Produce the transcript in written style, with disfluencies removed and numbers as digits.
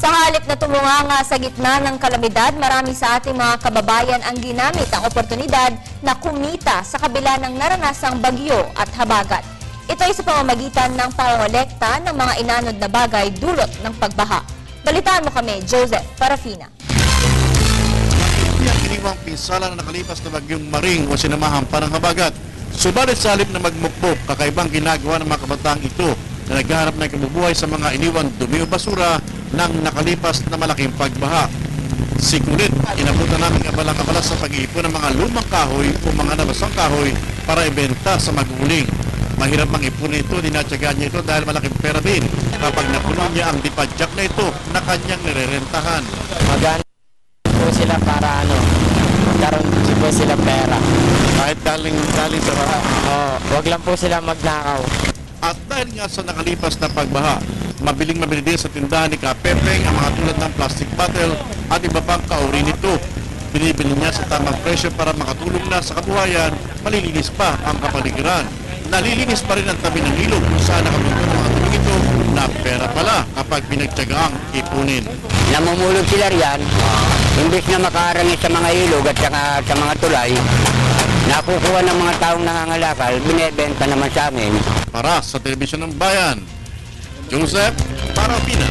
Sa halip na tumunganga sa gitna ng kalamidad, marami sa ating mga kababayan ang ginamit ang oportunidad na kumita sa kabila ng naranasang bagyo at habagat. Ito ay sa pamamagitan ng pangolekta ng mga inanod na bagay dulot ng pagbaha. Balitaan mo kami, Joseph Parafina. Ang iniwang pinsala na nakalipas na bagyong Maring o sinamahan pa ng habagat. Subalit sa halip na magmukpok, kakaibang ginagawa ng mga kabataang ito na naghahanap ng kabubuhay sa mga iniwang dumi o basura ng nakalipas na malaking pagbaha. Sigurit, inabutan namin abalang-abala sa pag-iipon ng mga lumang kahoy o mga nabasang kahoy para ibenta sa maguling. Mahirap mang ipunin ito, dinatsagaan niya ito dahil malaking pera din kapag napuno niya ang dipadyak na ito na kanyang nirerentahan. Maganda po sila para magkaroon po sila pera. Kahit galing sa baha. Wag lang po sila magnakaw. At dahil nga sa nakalipas na pagbaha, mabiling mabili din sa tindahan ni Kapepeng ang mga tulad ng plastic bottle at iba pang kauri nito. Binibili niya sa tamang presyo para makatulong na sa kabuhayan, malilinis pa ang kapaligiran. Nalilinis pa rin ang tabi ng ilog kung saan nakabuntong mga tubig ito na pera pala kapag pinagtiyagaang ipunin. Namumulog sila riyan, imbis na makaarangin sa mga ilog at sa mga tulay, nakukuha ng mga taong nangangalakal, binebenta naman sa amin. Para sa Telebisyon ng Bayan, Joseph Parafina.